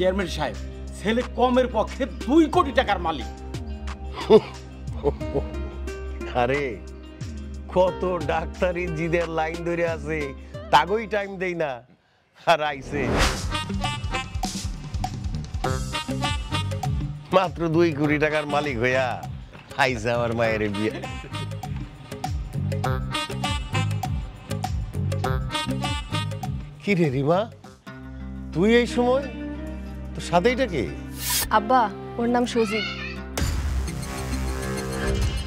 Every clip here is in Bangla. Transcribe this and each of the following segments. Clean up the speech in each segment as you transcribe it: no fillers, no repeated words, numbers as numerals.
চেয়ারম্যান সাহেব ছেলে কমের পক্ষে 2 কোটি টাকার মালিক। আরে কত ডাক্তার ইঞ্জিনিয়ার লাইন ধরে আছে, তাগই টাইম দেই না, আর আইছে মাত্র 2 কোটি টাকার মালিক হইয়া আইছে আমার মায়ের বিয়ে। কি রে রিমা, তুই এই সময় তোর সাথে এটা কে? আব্বা ওর নাম সজীব।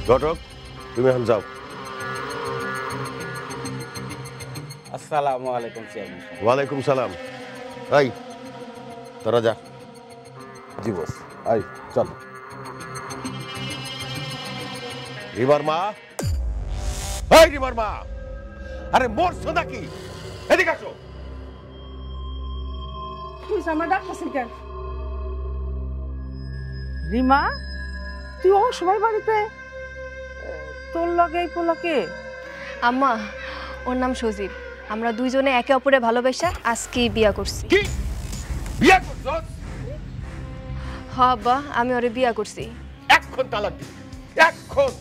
ঘটক তুমি এখন যাও। আসসালামু আলাইকুম চেয়ারম্যান সাহেব। ওয়ালাইকুম সালাম। এই তোরা যা। জি বস। আই চল। রিমার মা, এই রিমার মা, আরে মরছো নাকি? এদিকে আসো। আমার ডাক্তার কেন? রিমা, তুই ও সময় বাড়িতে, তোর লগে এই পোলাকে? আম্মা ওর নাম সজীব, আমরা দুইজনে একে অপরে ভালোবাসা আজকে বিয়া করছি। কি বিয়া করছস? হ্যাঁ আব্বা, আমি ওরে বিয়া করছি। এখন তালাক দি, এখন।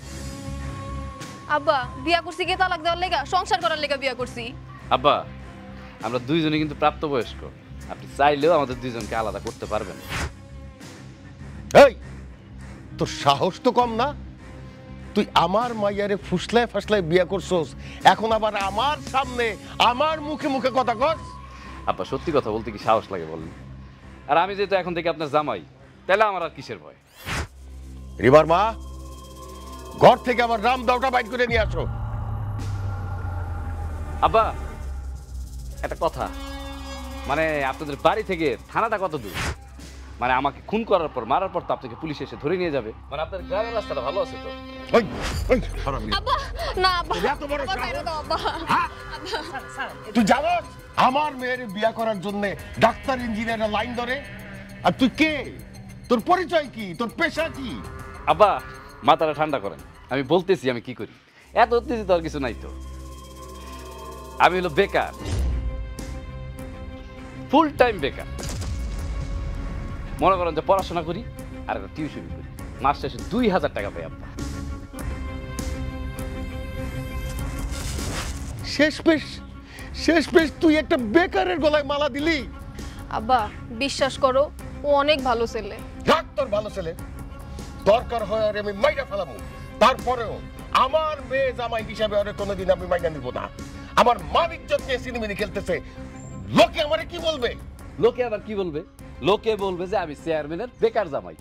আব্বা বিয়া করছি কি তালাক দেওয়ার লেগা? সংসার করার লেগা বিয়া করছি। আব্বা আমরা দুইজনে কিন্তু প্রাপ্তবয়স্ক, আপনি চাইলেও আমাদের দুইজনকে আলাদা করতে পারবেন। এই তোর সাহস তো কম না? তুই আমার মাইয়ারে ফুসলায় ফাসলায় বিয়া করছস, এখন আবার আমার সামনে আমার মুখে মুখে কথা কস? আব্বা সত্যি কথা বলতে কি সাহস লাগে বলেন? আর আমি যেহেতু এখন থেকে আপনার জামাই, তাহলে আমার আর কিসের ভয়? রিমার মা, ঘর থেকে আবার রাম দাওটা বাইট করে নিয়ে আসো। আব্বা একটা কথা, মানে আপনাদের বাড়ি থেকে থানাটা কত দূর? মানে আমাকে খুন করার পর মারার পর তো আপনাকে পুলিশ এসে ধরে নিয়ে যাবে, মানে আপনার গ্রামের রাস্তাটা ভালো আছে তো? আব্বা না আব্বা, এত বড় আব্বা, সাহস? ছেড়ে দাও, আব্বা। তুই জানোস আমার মেয়ের বিয়া করার জন্য ডাক্তার ইঞ্জিনিয়াররা লাইন ধরে? আর তুই কে? তোর পরিচয় কি? তোর পেশা কি? আব্বা মাথাটা ঠান্ডা করেন, আমি বলতেছি আমি কি করি। এত উত্তেজিত আর কিছু নাই তো। আমি হলো বেকার, ফুল টাইম বেকার। মনে করেন যে পড়াশোনা করি আর একটা টিউশন করি, মাস শেষে 2000 টাকা পাই আব্বা। শেষ পেশ তুই একটা বেকারের গলায় মালা দিলি? আব্বা বিশ্বাস করো, ও অনেক ভালো ছেলে। রাখ তোর ভালো ছেলে, দরকার হয় আর আমি মাইরা ফেলামু, তারপরেও আমার মেয়ে জামাই হিসাবে আর কোনোদিন আমি মাইনা নিব না। আমার মান ইজ্জত নিয়ে সিনেমিনি খেলতেছে, লোকে আমারে কি বলবে? লোকে আবার কি বলবে? লোকে বলবে যে আমি চেয়ারম্যানের বেকার জামাই।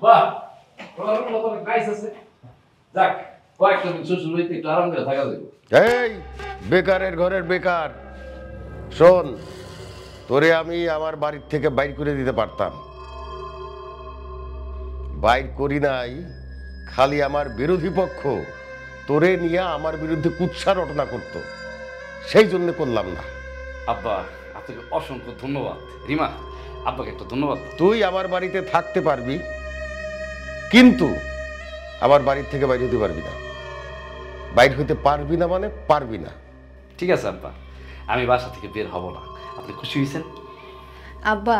বাহ, যাক কয়েকটা দিন শ্বশুর বাড়িতে একটু আরাম করে থাকা যাবে। এই বেকারের ঘরের বেকার, শোন, তোরে আমি আমার বাড়ির থেকে বাইর করে দিতে পারতাম, বাইর করি নাই। খালি আমার বিরোধী পক্ষ তোরে নিয়ে আমার বিরুদ্ধে কুৎসা রটনা করতো, সেই জন্য করলাম না। আব্বা আপনাকে অসংখ্য ধন্যবাদ। রিমা আব্বাকে একটা ধন্যবাদ। তুই আমার বাড়িতে থাকতে পারবি, কিন্তু আমার বাড়ির থেকে বাইরে হতে পারবি না। বাইরে হইতে পারবি না মানে পারবি না। ঠিক আছে আব্বা, আমি বাসা থেকে বের হব না। আপনি খুশি হয়েছেন? আব্বা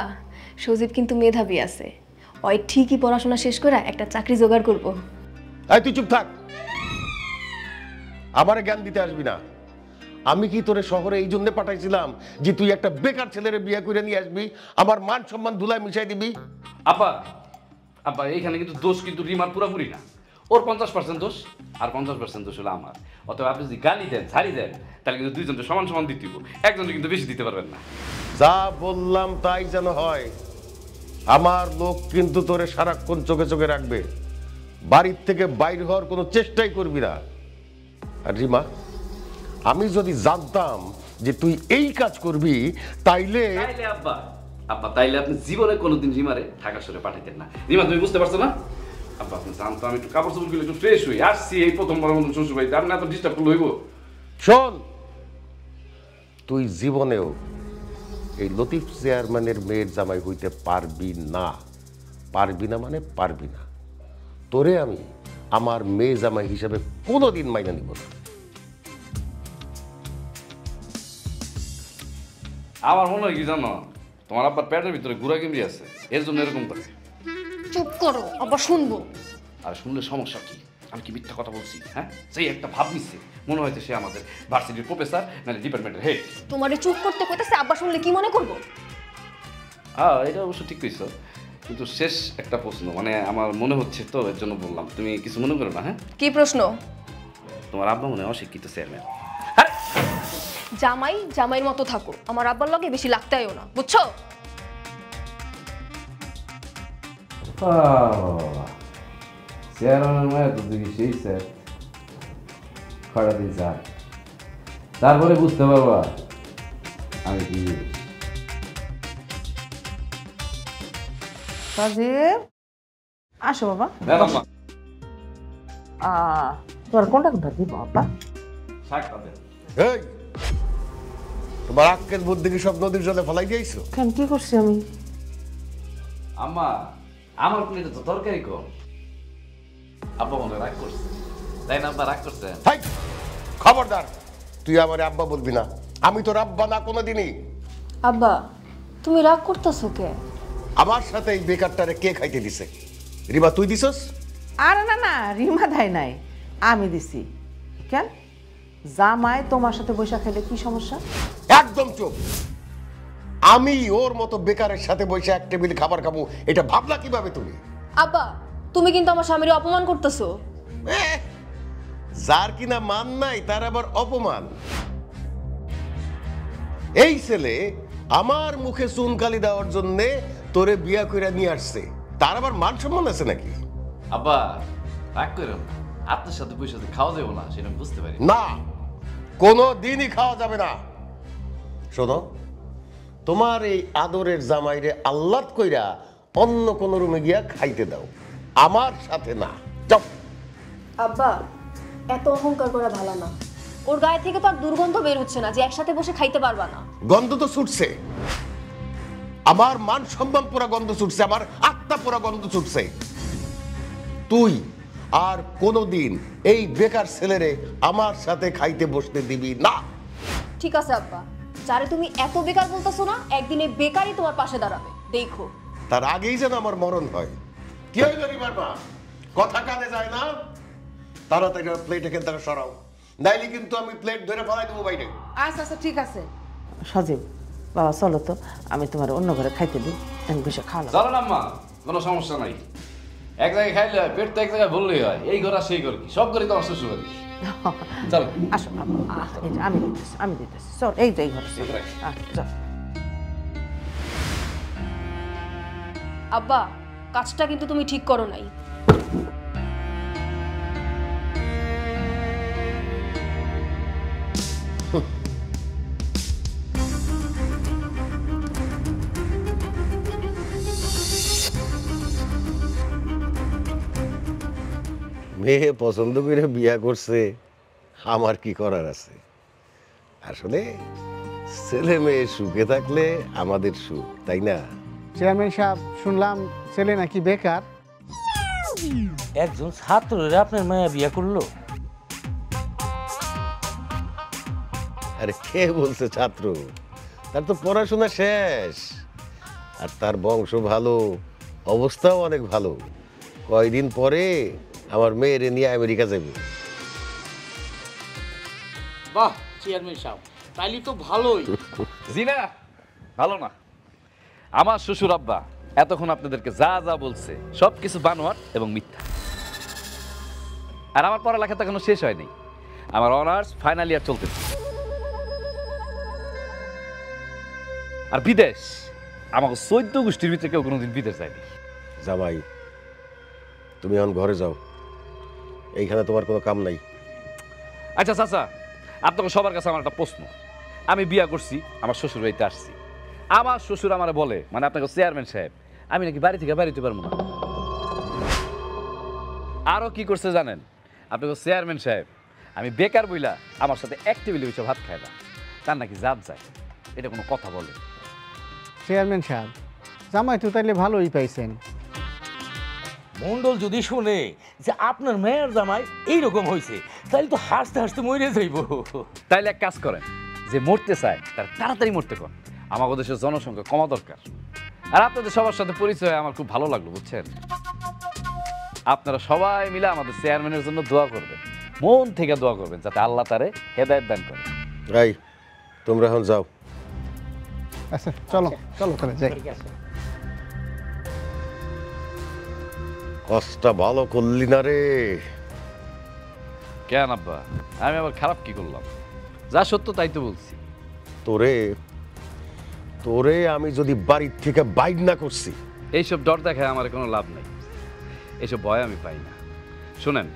সজীব কিন্তু মেধাবী আছে, ওই ঠিকই পড়াশোনা শেষ করে একটা চাকরি জোগাড় করব। এই তুই চুপ থাক, আমারে জ্ঞান দিতে আসবি না। আমি কি তোরে শহরে এই জন্য পাঠাইছিলাম যে তুই একটা বেকার ছেলেরে বিয়ে করে নিয়ে আসবি, আমার মান সম্মান ধুলায় মিশাই দিবি? আব্বা আব্বা এইখানে কিন্তু দোষ কিন্তু রিমার পুরোপুরি না, ওর 50% দোষ আর 50% দোষ হলো আমার। অতএব আপনি যদি গালি দেন ঝাড়ি দেন তাহলে কিন্তু দুইজনকে সমান সমান দিতে হবে, একজনকে কিন্তু বেশি দিতে পারবেন না। যা বললাম তাই যেন হয়। আমার লোক কিন্তু তোরে সারাক্ষণ চোখে চোখে রাখবে, বাড়ির থেকে বাইরে হওয়ার কোনো চেষ্টাই করবি না। আর রিমা, আমি যদি জানতাম যে তুই এই কাজ করবি তাইলে আব্বা আব্বা তাইলে আপনি জীবনে কোনোদিন রিমারে ঢাকা শহরে পাঠাইতেন না। রিমা তুমি বুঝতে পারছো না? আব্বা আপনি জানতো আমি একটু কাপড় চোপড় গুলো একটু ফ্রেশ হই, আসছি এই প্রথমবার মতন শ্বশুর বাড়িতে, আপনি এত ডিস্টার্ব করলে হইব? শোন, তুই জীবনেও এই লতিফ চেয়ারম্যানের মেয়ের জামাই হইতে পারবি না। পারবি না মানে পারবি না। তোরে আমি আমার মেয়ে জামাই হিসেবে কোনোদিন মাইনা নিব না। আমার মনে হয় কি জানো, তোমার আব্বার পেটের ভিতরে গুড়া কিমড়ি আছে, এর জন্য এরকম করে। চুপ করো, আবার শুনবো। আর শুনলে সমস্যা কি? আমি কি মিথ্যা কথা বলছি? হ্যাঁ, সেই একটা ভাব নিচ্ছে, মনে হয়েছে সে আমাদের ভার্সিটির প্রফেসর মানে ডিপার্টমেন্টের হেড। তোমারে চুপ করতে কইতাছে, আব্বা শুনলে কি মনে করবো? হ্যাঁ, এটা অবশ্য ঠিক কইছো, কিন্তু শেষ একটা প্রশ্ন, মানে আমার মনে হচ্ছে তো, এর জন্য বললাম। তুমি কিছু মনে করো না? হ্যাঁ, কি প্রশ্ন? তোমার আব্বা মনে হয় অশিক্ষিত চেয়ারম্যান। জামাই জামাইয়ের মতো থাকো, আমার আব্বার লগে বেশি লাগতেও না, বুঝছো? চেয়ারম্যানের মায়ের তো দেখি সেই স্যার খড়া দিন স্যার, তারপরে বুঝতে পারবা আমি কি। সাজিব, আসো বাবা। হ্যাঁ, তোমার কোনটা কোনটা দিব বাবা? শাক পাবে। এই তোমার আক্কেল বুদ্ধি কি সব নদীর জলে ফেলাই দিয়েছো? কেন, কি করছি আমি? আম্মা, আমার প্লেটে তো তরকারি কম। আব্বা মনে রাগ করছে, তাই না? আব্বা রাগ করছে? হাই, খবরদার, তুই আমার আব্বা বলবি না। আমি তোর আব্বা না কোনোদিনই। আব্বা, তুমি রাগ করতেছো কে? আমার সাথে এই বেকারটারে কে খাইতে দিছে? রিমা, তুই দিছস? আরে না না, রিমা দেয় নাই, আমি দিছি। কেন, জামাই তোমার সাথে বৈশা খেলে কি সমস্যা? একদম চুপ। আমি ওর মতো বেকারের সাথে বসে এক টেবিলে খাবার খাবো, এটা ভাবলা কিভাবে তুমি? আব্বা, তুমি কিন্তু আমার স্বামীর অপমান করতেছো। যার কিনা মান নাই তার আবার অপমান? এই ছেলে আমার মুখে চুনকালি দেওয়ার জন্য তোরে বিয়া কইরা নিয়ে আসছে, তার আবার মান সম্মান আছে নাকি? আব্বা রাগ করো না, আপনার সাথে বসে খাওয়া যাবো না সেটা আমি বুঝতে পারি। না, কোনো দিনই খাওয়া যাবে না। শোনো, তোমার এই আদরের জামাইরে আল্লাদ কইরা অন্য কোন রুমে গিয়া খাইতে দাও, আমার সাথে না। চপ। আব্বা, এত অহংকার করা ভালো না। ওর গায়ে থেকে তো আর দুর্গন্ধ বের হচ্ছে না যে একসাথে বসে খাইতে পারবা না। গন্ধ তো ছুটছে, আমার মান সম্মান পুরা গন্ধ ছুটছে, আমার আত্মা পুরা গন্ধ ছুটছে। তুই আর কোনোদিন এই বেকার ছেলেরে আমার সাথে খাইতে বসতে দিবি না। ঠিক আছে আব্বা, যারে তুমি এত বেকার বলতেছো না, একদিন এই বেকারই তোমার পাশে দাঁড়াবে, দেখো। তার আগেই যেন আমার মরণ হয়। কি হইল রিমার মা, কথা কানে যায় না? তাড়াতাড়ি প্লেট এখান থেকে সরাও, নাইলে কিন্তু আমি প্লেট ধরে ফেলাই দেবো বাইরে। আচ্ছা আচ্ছা, ঠিক আছে। সাজিব বাবা, চলো তো, আমি তোমার অন্য ঘরে খাইতে দিই, আমি বসে খাওয়া। চলো না আম্মা, কোনো সমস্যা নাই। এক জায়গায় খাইলে হয়, পেট তো এক জায়গায় ভরলেই হয়। এই ঘর আর সেই ঘর কি, সব ঘরে তো আমার শ্বশুর বাড়ি। চলো আসো এই যে আমি দিতেছি, আমি দিতেছি। চল, এই তো এই ঘরে চল। চল। আব্বা, কাজটা কিন্তু তুমি ঠিক করো নাই। মেয়ে পছন্দ করে বিয়া করছে, আমার কি করার আছে? আসলে ছেলে মেয়ে সুখে থাকলে আমাদের সুখ, তাই না? চেয়ারম্যান সাহেব, শুনলাম ছেলে নাকি বেকার। একজন ছাত্ররা আপনার মায়া বিয়া করলো? আরে কে বলছে ছাত্র? তার তো পড়াশোনা শেষ, আর তার বংশ ভালো, অবস্থাও অনেক ভালো। কয়দিন পরে আমার মেয়েরে নিয়ে আমেরিকা যাবে। বাহ চেয়ারম্যান সাহেব, তাইলে তো ভালোই। জি না, ভালো না। আমার শ্বশুর আব্বা এতক্ষণ আপনাদেরকে যা যা বলছে সব কিছু বানোয়াট এবং মিথ্যা। আর আমার পড়ালেখা তো এখনো শেষ হয়নি, আমার অনার্স ফাইনাল ইয়ার চলতেছে। আর বিদেশ, আমাকে 14 গোষ্ঠীর ভিতরে কেউ কোনোদিন বিদেশ যায়নি। জামাই, তুমি এখন ঘরে যাও, এইখানে তোমার কোনো কাম নাই। আচ্ছা চাচা, আপনাকে সবার কাছে আমার একটা প্রশ্ন। আমি বিয়া করছি, আমার শ্বশুর বাড়িতে আসছি, আমার শ্বশুর আমার বলে, মানে আপনাকে চেয়ারম্যান সাহেব, আমি নাকি বাড়ি থেকে বাড়িতে পারবো না। আরো কি করছে জানেন? আপনাকে চেয়ারম্যান সাহেব, আমি বেকার বইলা আমার সাথে এক টেবিলে বসে ভাত খাই না। তার নাকি জাত যায়, এটা কোনো কথা বলে? চেয়ারম্যান সাহেব, জামাই তো তাইলে ভালোই পাইছেন। মন্ডল যদি শুনে যে আপনার মেয়ের জামাই এইরকম হয়েছে, তাহলে তো হাসতে হাসতে মরে যাইব। তাইলে এক কাজ করেন, যে মরতে চায় তার তাড়াতাড়ি মরতে কর। আমাদের দেশের জনসংখ্যা কমা দরকার। আর আপনাদের সবার সাথে পরিচয় আমার খুব ভালো লাগলো, বুঝছেন? আপনারা সবাই মিলে আমাদের চেয়ারম্যানের জন্য দোয়া করবেন, মন থেকে দোয়া করবেন, যাতে আল্লাহ তারে হেদায়েত দান করে। এই তোমরা এখন যাও। আচ্ছা চলো চলো তাহলে যাই। কষ্টটা ভালো করলি না রে। কেন আব্বা, আমি আবার খারাপ কি করলাম? যা সত্য তাই তো বলছি। তোরে তোরে আমি যদি বাড়ির থেকে বাইর না করছি, এইসব ডর দেখায় আমার কোনো লাভ নাই, এইসব ভয় আমি পাই না। শোনেন,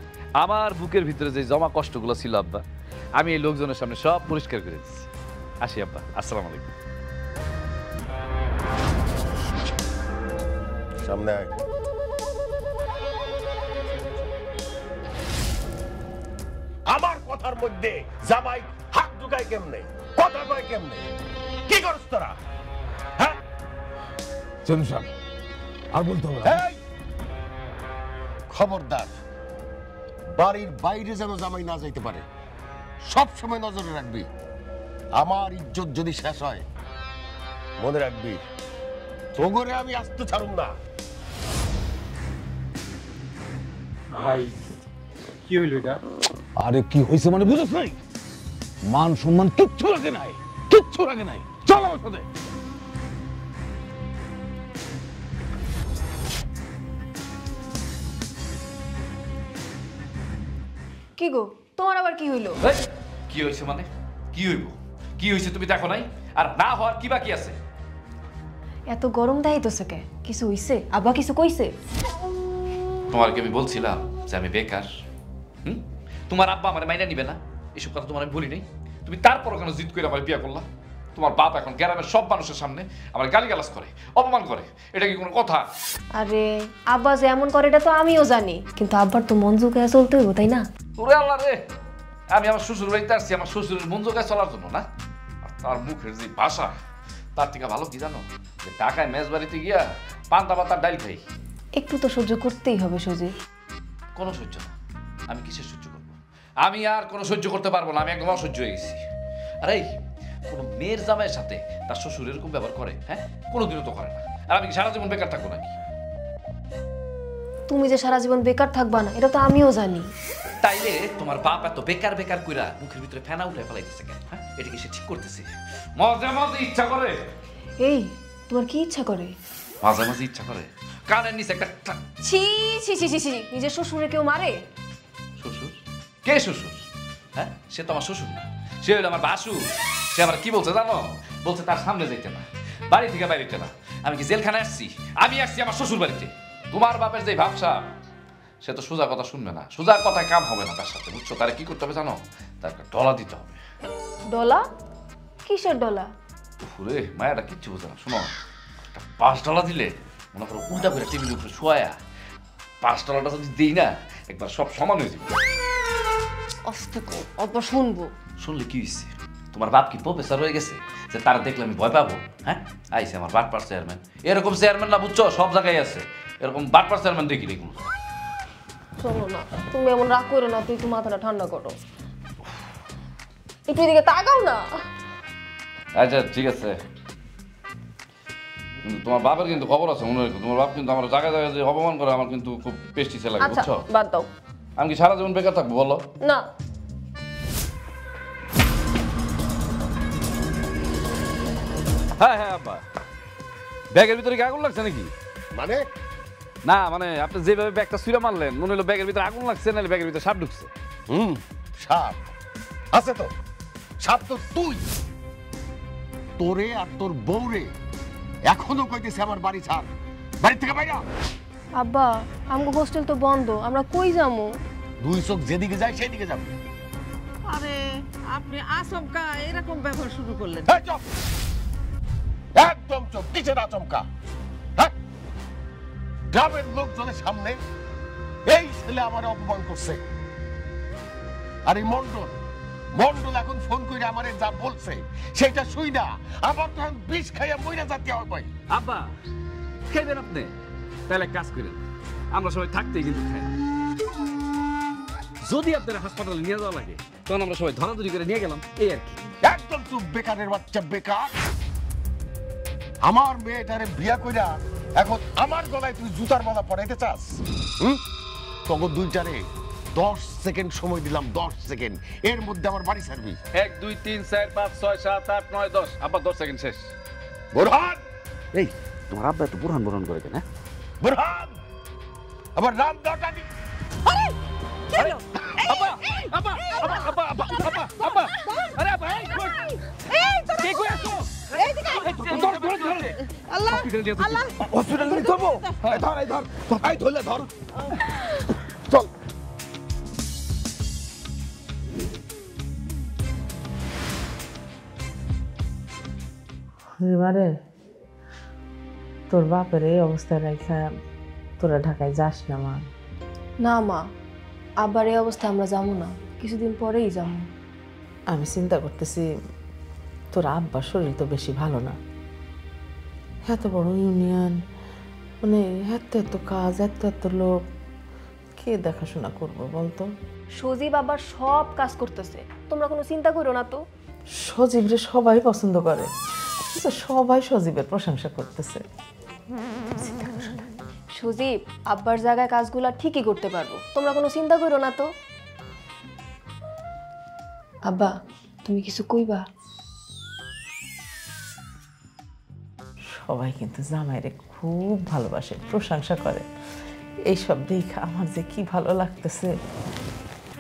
আমার বুকের ভিতরে যে জমা কষ্টগুলো ছিল আব্বা, আমি এই লোকজনের সামনে সব পরিষ্কার করে দিচ্ছি। আসি আব্বা, আসসালামু আলাইকুম। সামনে আয়। আমার কথার মধ্যে জামাই হাত ঢুকায় কেমনে, কথা কয় কেমনে, কি করছ তোরা? হ্যাঁ আর বলতে হবে না। এই, খবরদার বাড়ির বাইরে যেন জামাই না যাইতে পারে, সব সময় নজরে রাখবি। আমার ইজ্জত যদি শেষ হয়, মনে রাখবি তোগরে আমি আসতে ছাড়ুম না। ভাই কি হইল এটা? আরে কি হয়েছে মানে বুঝছ নাই? মান সম্মান কিচ্ছু রাখে নাই, কিচ্ছু রাখে নাই। চল আমার সাথে। কি গো, তোমার আবার কি হইলো? এই, কি হয়েছে মানে? কি হইব? কি হয়েছে তুমি দেখো নাই? আর না হওয়ার কি বাকি আছে? এত গরম দেখাইতেছে কে? কিছু হইছে? আব্বা কিছু কইছে? তোমার কি আমি বলছিলাম যে আমি বেকার? তোমার আব্বা আমার মাইনা নিবে না, এসব কথা তোমার আমি বলি নাই। তুমি তারপর কেন জিদ করে আমার বিয়ে করলা? তোমার বাপ এখন গ্রামের সব মানুষের সামনে আমার গালিগালাজ করে, অপমান করে। এটা কি কোনো কথা? আরে আব্বা যে এমন করে এটা তো আমিও জানি, কিন্তু আব্বার তো মন জুগায় চলতে হইব, তাই না? ওরে আল্লাহ রে, আমি আমার শ্বশুর বাড়িতে আসছি আমার শ্বশুরের মন জোগায় চলার জন্য না? আর তার মুখের যে ভাষা, তার থেকে ভালো কি জানো? যে ঢাকায় মেজ বাড়িতে গিয়া পান্তা পাতার ডাল খাই। একটু তো সহ্য করতেই হবে সুজি। কোনো সহ্য না। আমি কিসের সহ্য করবো? আমি আর কোনো সহ্য করতে পারবো না, আমি একদম অসহ্য হয়ে গেছি। আরে কোনো মেয়ের জামাইয়ের সাথে তার শ্বশুর এরকম ব্যবহার করে? হ্যাঁ, কোনোদিনও তো করে না। আর আমি কি সারা জীবন বেকার থাকবো নাকি? তুমি যে সারা জীবন বেকার থাকবা না, এটা তো আমিও জানি। তাইলে তোমার বাপ এত বেকার বেকার কইরা মুখের ভিতরে ফেনা উঠে ফেলাইতেছে কেন? হ্যাঁ, এটা কি সে ঠিক করতেছে? মাঝে মাঝে ইচ্ছা করে। এই, তোমার কি ইচ্ছা করে? মাঝে মাঝে ইচ্ছা করে কানের নিচে একটা ছি ছি ছি ছি ছি, নিজের শ্বশুরে কেউ মারে? শ্বশুর? কে শ্বশুর? হ্যাঁ, সে তো আমার শ্বশুর না, সে হলো আমার বাসুর। সে আমার কি বলছে জানো? বলছে তার সামনে যাইতে না, বাড়ি থেকে বাইরে না। আমি কি জেলখানায় আসছি? আমি আসছি আমার শ্বশুর বাড়িতে। তোমার বাপের যে ভাবসা, সে তো সোজা কথা শুনবে না, সোজা কথায় কাম হবে না তার সাথে, বুঝছো? তারে কি করতে হবে জানো? তার একটা ডলা দিতে হবে। ডলা? কিসের ডলা? ফুরে মায়াটা কিচ্ছু বোঝে না। শোনো, একটা $5 দিলে মনে করো উল্টা করে টেবিলের উপরে শোয়া, $5 যদি দিই না, একবার সব সমান হয়ে যাবে। আস্তে কো, অল্প শুনবো। শুনলে কি হয়েছে? তোমার বাপ কি প্রফেসর হয়ে গেছে যে তারা দেখলে আমি ভয় পাবো? হ্যাঁ, আইসে আমার বাটপার চেয়ারম্যান। এরকম চেয়ারম্যান না, বুঝছো, সব জায়গায় আছে। এরকম বাটপার চেয়ারম্যান দেখি দেখুন। শোনো না, তুমি এমন রাগ করো না, তুই একটু মাথাটা ঠান্ডা করো, একটু এদিকে তাকাও না। আচ্ছা ঠিক আছে, কিন্তু তোমার বাপের কিন্তু খবর আছে মনে রেখো। তোমার বাপ কিন্তু আমার জায়গায় জায়গায় যে অপমান করে, আমার কিন্তু খুব পেস্টিসে লাগে, আচ্ছা বুঝছো? বাদ দাও। আমি কি সারা জীবন বেকার থাকবো বলো? না। হ্যাঁ হ্যাঁ আব্বা, ব্যাগের ভিতরে কি আগুন লাগছে নাকি? মানে না মানে আপনি যেভাবে ব্যাগটা ছুঁড়ে মারলেন, মনে হলো ব্যাগের ভিতরে আগুন লাগছে, নাহলে ব্যাগের ভিতরে সাপ ঢুকছে। সাপ আছে তো, সাপ তো তুই। তোরে আর তোর বউরে এখনো কইতেছে আমার বাড়ি ছাড়, বাড়ি থেকে বাইরে। আব্বা, আমগো হোস্টেল তো বন্ধ, আমরা কই যামু? দুই চোখ যেদিকে যায় সেদিকে যাবে। আরে আপনি আচমকা এরকম ব্যবহার শুরু করলেন? এই চুপ, একদম চুপ। কিসের আচমকা? হ্যাঁ, গ্রামের লোকজনের সামনে এই ছেলে আমার অপমান করছে। আর এই মন্ডল এখন ফোন করে আমারে যা বলছে সেটা শুই না আবার তখন বিষ খাইয়া মইরা জাতীয় হয় ভাই। আব্বা খাইবেন আপনি, তাহলে এক কাজ করেন, আমরা সবাই থাকতেই কিন্তু খাই। যদি আপনার হাসপাতালে নিয়ে যাওয়া লাগে তখন আমরা সবাই ধরাধরি করে নিয়ে গেলাম, এই আর কি। একদম চুপ, বেকারের বাচ্চা বেকার। আমার মেয়েটারে বিয়া কইরা এখন আমার গলায় তুই জুতার মালা পরাইতে চাস? তখন দুইটারে 10 সেকেন্ড সময় দিলাম, 10 সেকেন্ড, এর মধ্যে আমার বাড়ি ছাড়বি। 1 2 3 4 5 6 7 8 9 10। আব্বা 10 সেকেন্ড শেষ। বুরহান, এই তোমার আব্বা একটু বুরহান বুরহান করে কেন? বুরহান, আবার রাম দাটা দি। আব্বা আব্বা আব্বা আব্বা আব্বা আব্বা আব্বা, আরে আব্বা এই কে কই আছো? ধর ধর ধর, আল্লাহ আল্লাহ, হসপিটাল নিয়ে যাবো। এই ধর এই ধর এই ধরলে ধর, চল। রিমারে, তোর বাপের এই অবস্থায় রেখা তোরা ঢাকায় যাস না মা। না মা, আবার এই অবস্থা আমরা যাবো না, কিছুদিন পরেই যাবো। আমি চিন্তা করতেছি তোর আব্বার শরীর তো বেশি ভালো না, এত বড় ইউনিয়ন, মানে এত এত কাজ, এত এত লোক, কে দেখাশোনা করবো বলতো? সজীব আবার সব কাজ করতেছে, তোমরা কোনো চিন্তা করো না তো। সজীবরে সবাই পছন্দ করে, সবাই সজীবের প্রশংসা করতেছে। সজীব আব্বার জায়গায় কাজগুলা ঠিকই করতে পারবো, তোমরা কোনো চিন্তা করো না তো। আব্বা তুমি কিছু কইবা? সবাই কিন্তু জামাইরে খুব ভালোবাসে, প্রশংসা করে, এইসব দেখে আমার যে কি ভালো লাগতেছে।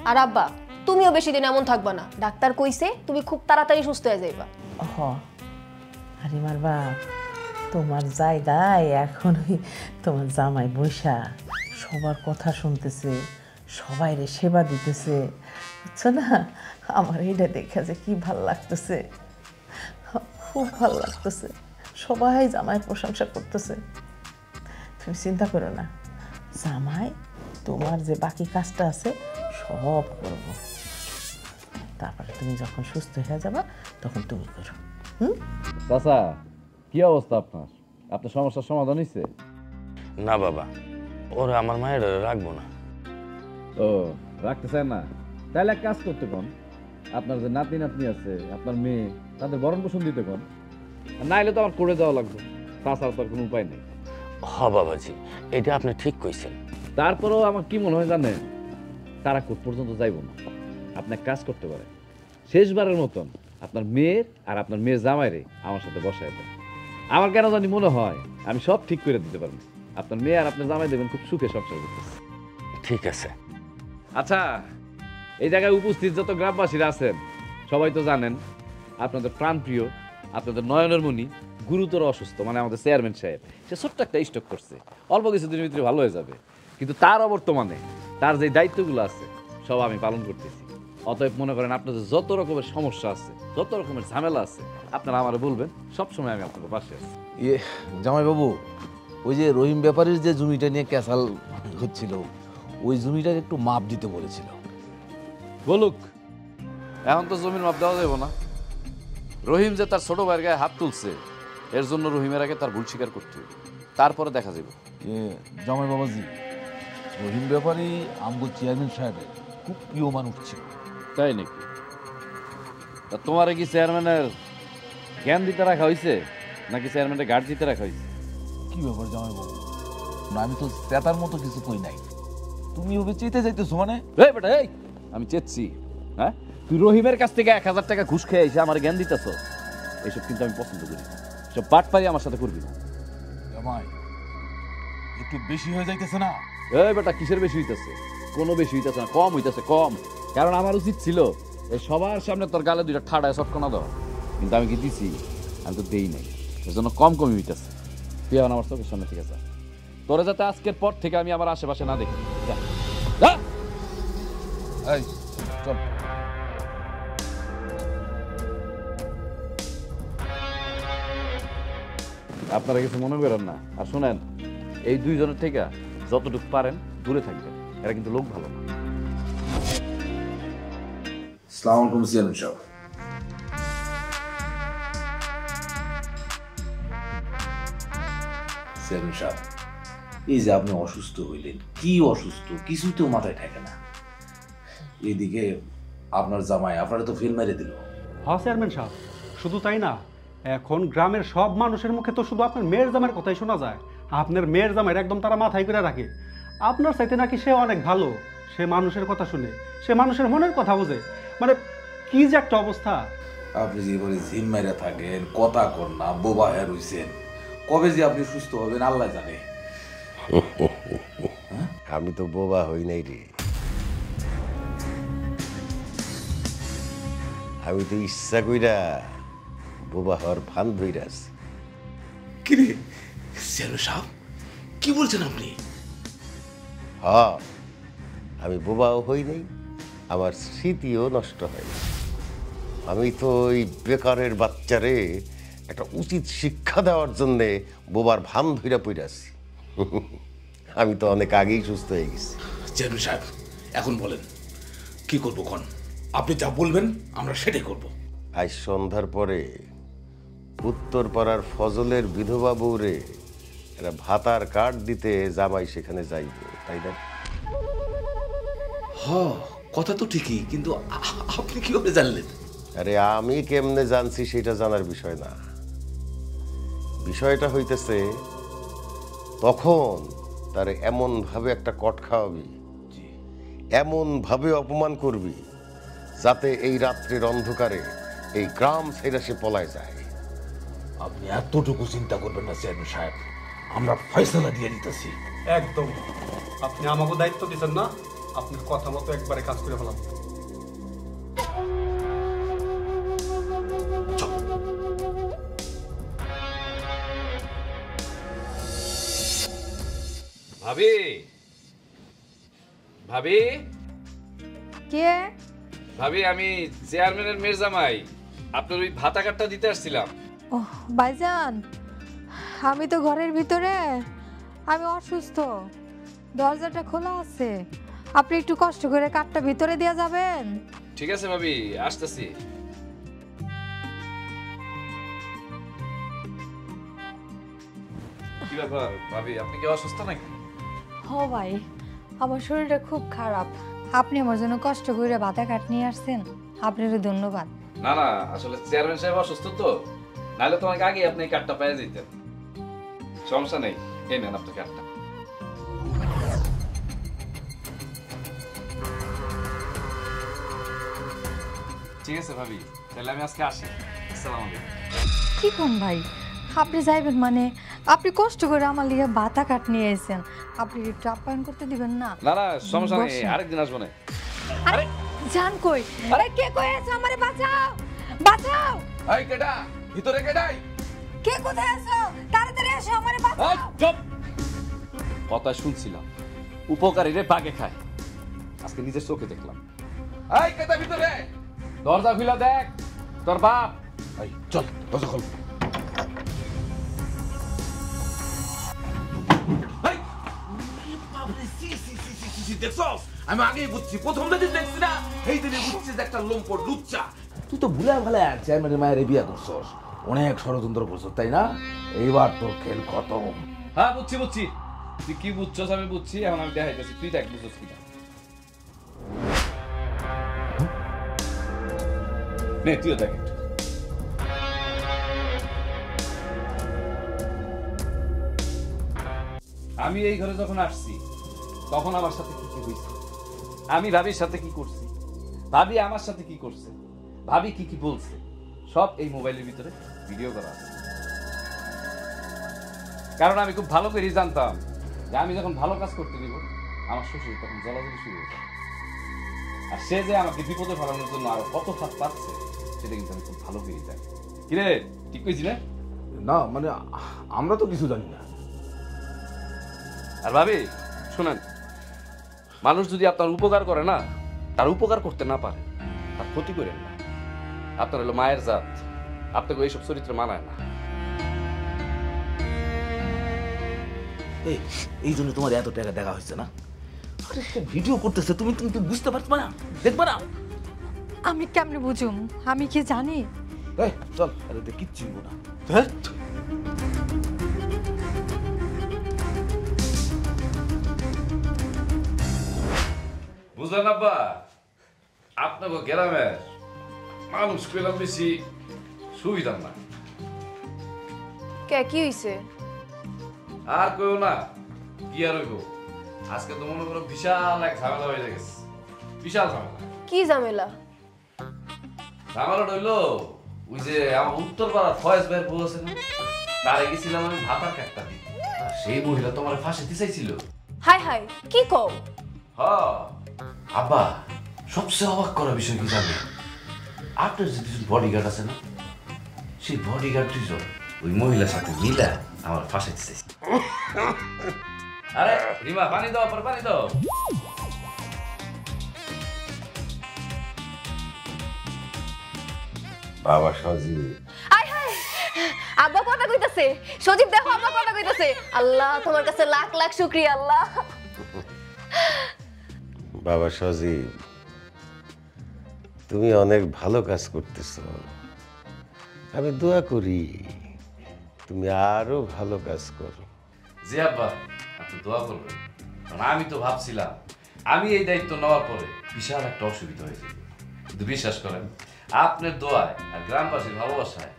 আর আব্বা তুমিও বেশি দিন এমন থাকবা না, ডাক্তার কইছে তুমি খুব তাড়াতাড়ি সুস্থ হয়ে যাইবা। হ, আরে মার বাপ, তোমার জায়গায় এখন তোমার জামাই বৈশা সবার কথা শুনতেছে, সবাইরে সেবা দিতেছে, বুঝছো না? আমার এইটা দেখে যে কি ভাল লাগতেছে, খুব ভাল লাগতেছে, সবাই জামাইয়ের প্রশংসা করতেছে। তুমি চিন্তা করো না, জামাই তোমার যে বাকি কাজটা আছে সব করবো, তারপরে তুমি যখন সুস্থ হয়ে যাবা তখন তুমি করো। চাচা কি অবস্থা আপনার? আপনার সমস্যার সমাধান হয়েছে? না বাবা, ওরা আমার মায়ের রাখবো না। ও রাখতে চায় না? তাহলে এক কাজ করতে কোন, আপনার যে নাতি নাতনি আছে, আপনার মেয়ে, তাদের ভরণ পোষণ দিতে কোন, না হলে তো আমার করে দেওয়া লাগবে, তাছাড়া তো আর কোনো উপায় নেই। হ বাবাজি, এটা আপনি ঠিক কইছেন। তারপরেও আমার কি মনে হয় জানেন, তারা কোর্ট পর্যন্ত যাইব না। আপনি এক কাজ করতে পারেন, শেষবারের মতন আপনার মেয়ের আর আপনার মেয়ের জামাইরে আমার সাথে বসায় দেন। আমার কেন জানি মনে হয় আমি সব ঠিক করে দিতে পারবো। আপনার মেয়ে আর আপনার জামাই দেখবেন খুব সুখে সংসার করতেছে। ঠিক আছে। আচ্ছা, এই জায়গায় উপস্থিত যত গ্রামবাসীরা আছেন সবাই তো জানেন আপনাদের প্রাণপ্রিয়, আপনাদের নয়নের মণি গুরুতর অসুস্থ, মানে আমাদের চেয়ারম্যান সাহেব, সে ছোট্ট একটা স্ট্রোক করছে, অল্প কিছুদিনের ভিতরে ভালো হয়ে যাবে। কিন্তু তার অবর্তমানে তার যে দায়িত্বগুলো আছে সব আমি পালন করতেছি। অতএব মনে করেন আপনাদের যত রকমের সমস্যা আছে, যত রকমের ঝামেলা আছে, আপনারা আমারে বলবেন, সবসময় আমি আপনাদের পাশে আছি। জামাইবাবু, ওই যে রহিম ব্যাপারীর যে জমিটা নিয়ে ক্যাসাল হচ্ছিল, ওই জমিটার একটু মাপ দিতে বলেছিল। বলুক, এখন তো জমির মাপ দেওয়া যাবে না। রহিম যে তার ছোট ভাইয়ের গায়ে হাত তুলছে, এর জন্য রহিমের আগে তার ভুল স্বীকার করতে হবে, তারপরে দেখা যাবে। জামাই বাবাজি, রহিম ব্যাপারী আমগো চেয়ারম্যান সাহেবের খুব প্রিয় মানুষ ছিল। তাই নাকি? তা তোমার কি চেয়ারম্যানের জ্ঞান দিতে রাখা হয়েছে, নাকি চেয়ারম্যানের গার্ড দিতে রাখা হয়েছে? কি ব্যাপার জামাইবাবু, না আমি তো চেতার মতো কিছু কই নাই, তুমি ওকে চেতে যাইতেছো মানে? এই বেটা, এই আমি চেয়েছি? হ্যাঁ, তুই রহিমের কাছ থেকে 1000 টাকা ঘুষ খেয়ে এসে আমার জ্ঞান দিতেছ? এইসব কিন্তু আমি পছন্দ করি না, সব বাটপারি আমার সাথে করবি না। জামাই, একটু বেশি হয়ে যাইতেছে না? এই বেটা, কিসের বেশি হইতেছে? কোনো বেশি হইতেছে না, কম হইতেছে, কম। কারণ আমার উচিত ছিল এই সবার সামনে তোর গালে দুইটা ঠাড়ায় চটকনা দেওয়া, কিন্তু আমি কি দিছি? আমি তো দেই নাই, এর জন্য কম কমই হইতেছে। তুই এখন আমার চোখের সামনে ঠিক আছে, তোরা যাতে আজকের পর থেকে আমি আমার আশেপাশে না দেখি। যা যা। এই চল। আপনারা কিছু মনে করেন না। আর শোনেন, এই দুইজনের থেকে যতটুকু পারেন দূরে থাকবেন, এরা কিন্তু লোক ভালো না। আসসালামু আলাইকুম চেয়ারম্যান সাহেব। চেয়ারম্যান সাহেব, এই যে আপনি অসুস্থ হইলেন, কি অসুস্থ কিছুই তো মাথায় থাকে না। এইদিকে আপনার জামাই আপনারা তো ফেল মেরে দিল। হ্যাঁ চেয়ারম্যান সাহেব, শুধু তাই না, এখন গ্রামের সব মানুষের মুখে তো শুধু আপনার মেয়ের জামাইয়ের কথাই শোনা যায়। আপনার মেয়ের জামাইয়ের একদম তারা মাথায় করে রাখে। আপনার চাইতে নাকি সে অনেক ভালো, সে মানুষের কথা শুনে, সে মানুষের মনের কথা বোঝে। মানে কি যে একটা অবস্থা। আপনি যে এবারে জিম মেরে থাকেন, কথা কর না, বোবা হয়ে রইছেন, কবে যে আপনি সুস্থ হবেন আল্লাহ জানে। আমি তো বোবা হই নাই রে, আমি তো ইচ্ছা কইরা বোবা হওয়ার ভান ধইরা আছি। কি রে চেয়ারম্যান সাহেব, কি বলছেন আপনি? হ্যাঁ, আমি বোবাও হই নাই, আমার স্মৃতিও নষ্ট হয় না। আমি তো ওই বেকারের বাচ্চারে একটা উচিত শিক্ষা দেওয়ার জন্যে বোবার ভান ধইরা পইরা আছি। আমি তো অনেক আগেই সুস্থ হয়ে গেছি। চেয়ারম্যান সাহেব, এখন বলেন কি করবো? কোন আপনি যা বলবেন আমরা সেটাই করব। আজ সন্ধ্যার পরে উত্তরপাড়ার ফজলের বিধবা বউরে একটা ভাতার কার্ড দিতে জামাই সেখানে যাইব, তাই না? কথা তো ঠিকই, কিন্তু আপনি কিভাবে জানলেন? আরে আমি কেমনে জানছি সেটা জানার বিষয় না, বিষয়টা হইতেছে তখন তারে এমন ভাবে একটা কট খাওয়াবি, এমন ভাবে অপমান করবি যাতে এই রাত্রির অন্ধকারে এই গ্রাম ছেড়ে সে পলায় যায়। আপনি এতটুকু চিন্তা করবেন না চেয়ারম্যান সাহেব, আমরা ফয়সালা দিয়ে দিতেছি। একদম, আপনি আমাকে দায়িত্ব দিচ্ছেন না, আপনার কথা মতো একবারে কাজ করে ফেলাম। ভাবি, ভাবি, কে? ভাবি আমি চেয়ারম্যানের মেয়ের জামাই, আপনার ওই ভাতা কার্ডটা দিতে আসছিলাম। ও ভাইজান, আমি তো ঘরের ভিতরে, আমি অসুস্থ, দরজাটা খোলা আছে, আপনি একটু কষ্ট করে কার্ডটা ভিতরে দেওয়া যাবেন? ঠিক আছে ভাবি, আসতেছি। কি ব্যাপার ভাবি, আপনি কি অসুস্থ নাকি? ও ভাই, আমার শরীরটা খুব খারাপ, আপনি আমার জন্য কষ্ট করে ভাতা কাট নিয়ে আসছেন, আপনারও ধন্যবাদ। না না, আসলে চেয়ারম্যান সাহেব অসুস্থ তো, নাহলে তোমাকে আগে আপনি এই কার্ডটা পেয়ে যেতেন। সমস্যা নেই, এই নেন আপনার কার্ডটা। ঠিক আছে ভাবি, তাহলে আমি আজকে আসি। আসসালামু আলাইকুম। কি কোন ভাই, আপনি যাইবেন মানে? আপনি কষ্ট করে আমার লিগে ভাতা কাট নিয়ে এসেছেন, আপনি একটু আপ্যায়ন করতে দিবেন না? না না, সমস্যা নেই, বসেন। আরেকদিন আসবো না। আরে জান কই? আরে কে কই আছে? আমারে বাঁচাও, বাঁচাও! এই কেডা? ভিতরে কেডাই? কে কোথায় আছো? তাড়াতাড়ি এসো, আমারে বাঁচাও! চুপ! কথা শুনছিলাম, উপকারীরে বাগে খায়, আজকে নিজের চোখে দেখলাম। এই কেডা ভিতরে? দরজা খুলে দেখ, তোর বাপ। এই চল, দরজা খোল। দেখছস, আমি আগেই বুঝছি, প্রথম দিন দেখছি না, এই দিনে বুঝছি যে একটা লোমপট লুচ্চা। তুই তো ভুলে ভালে চেয়ারম্যানের মায়ের বিয়া করছস, অনেক ষড়যন্ত্র করছস, তাই না? এইবার তোর খেল খতম। হ্যাঁ বুঝছি বুঝছি, তুই কি বুঝছস আমি বুঝছি, এখন আমি দেখাইতেছি, তুই দেখ বুঝছস কিনা। নে তুইও দেখ। আমি এই ঘরে যখন আসছি তখন আমার সাথে কি কি হয়েছে, আমি ভাবির সাথে কি করছি, ভাবি আমার সাথে কি করছে, ভাবি কি কি বলছে, সব এই মোবাইলের ভিতরে ভিডিও করা আছে। কারণ আমি খুব ভালো করেই জানতাম যে আমি যখন ভালো কাজ করতে দিব আমার শ্বশুর তখন জ্বলাজ্বলি শুরু হয়ে যাবে, আর সে যে আমাকে বিপদে ফেলানোর জন্য আরো কত ফাঁদ পাচ্ছে সেটা কিন্তু আমি খুব ভালো করেই জানি। কিরে ঠিক কইছি না? না মানে আমরা তো কিছু জানি না। আর ভাবি শুনেন, মানুষ যদি আপনার উপকার করে না, তার উপকার করতে না পারে, তার ক্ষতি করেন না। আপনার হলো মায়ের জাত, আপনাকে এইসব চরিত্র মানায় না। এই জন্য তোমার এত টাকা দেখা হচ্ছে না? আরে ভিডিও করতেছে, তুমি তুমি বুঝতে পারছো না, দেখবা না? আমি কেমনে বুঝুম? আমি কি জানি? এই চল, আরে দেখ কিচ্ছু হইবো না। বুঝলেন আব্বা, আপনাকে গ্রামের মানুষ পেলাম বেশি সুবিধা না। কে কি হইছে? আর কেউ না, কি আর হইব, আজকে তো মনে করো বিশাল এক ঝামেলা হয়ে গেছে। বিশাল ঝামেলা। কি ঝামেলা? ঝামেলাটা হইলো ওই যে আমার উত্তর পাড়ার ফয়েজ ভাইয়ের বউ আছে না, তারে গেছিলাম আমি ভাতার কাটটা দিতে। আর সেই মহিলা তোমার ফাঁসি দিতে চাইছিল। হাই হাই, কি কও? আব্বা, সবচেয়ে অবাক করা বিষয় কি জানেন? আপনার যে দুজন বডিগার্ড আছে না, সেই বডিগার্ড দুজন ওই মহিলার সাথে মিলা আমার ফাঁসাইতে চাইছে। আরে রিমা, পানি দাও, পর পানি দাও। বাবা সজীব, আয় হায়, আব্বা কথা কইতাছে। সজীব দেখো, আব্বা কথা কইতাছে। আল্লাহ, তোমার কাছে লাখ লাখ শুকরিয়া আল্লাহ। বাবা সজীব, তুমি অনেক ভালো কাজ করতেছ। আমি দোয়া করি তুমি আরো ভালো কাজ করো। জি আব্বা, আপনি দোয়া করবেন। কারণ আমি তো ভাবছিলাম আমি এই দায়িত্ব নেওয়ার পরে বিশাল একটা অসুবিধা হয়ে যাবে, কিন্তু বিশ্বাস করেন আপনার দোয়ায় আর গ্রামবাসীর ভালোবাসায়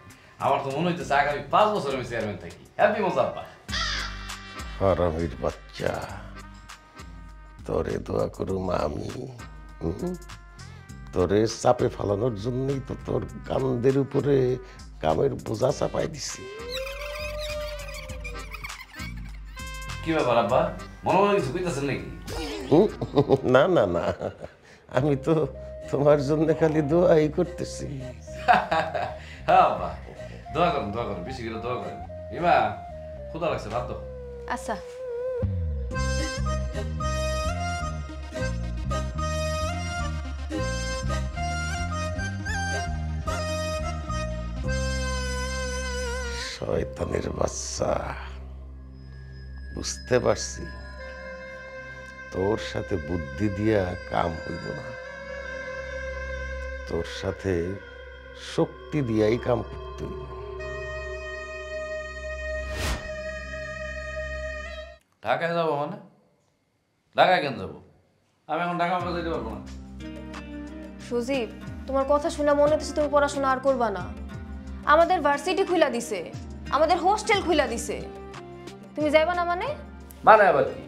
আমার তো মনে হইতেছে আগামী 5 বছর আমি চেয়ারম্যান থাকি। হ্যাপি মজা আব্বা। হারামির বাচ্চা, তোরে দোয়া করুম আমি। তোরে চাপে ফালানোর জন্যই তো তোর কান্দের উপরে কামের বোঝা চাপাই দিছি। কি ব্যাপার আব্বা, মনে মনে কিছু কইতেছেন নাকি? না না না, আমি তো তোমার জন্য খালি দোয়াই করতেছি। হ্যাঁ আব্বা, দোয়া করুন, দোয়া করুন, বেশি করে দোয়া করেন। রিমা, ক্ষুধা লাগছে, ভাত দাও। আচ্ছা। শয়তানের বাচ্চা, বুঝতে পারছি তোর সাথে বুদ্ধি দিয়া কাম হইব না, তোর সাথে শক্তি দিয়াই কাম করতে হইব। ঢাকায় যাবো মানে? ঢাকায় কেন যাবো? আমি এখন ঢাকা আমরা যেতে পারবো না। সজীব, তোমার কথা শুনে মনে হচ্ছে তুমি পড়াশোনা আর করবা না। আমাদের ভার্সিটি খুইলা দিছে, আমাদের হোস্টেল খুইলা দিছে, তুমি যাইবা না মানে? মানে আবার কি?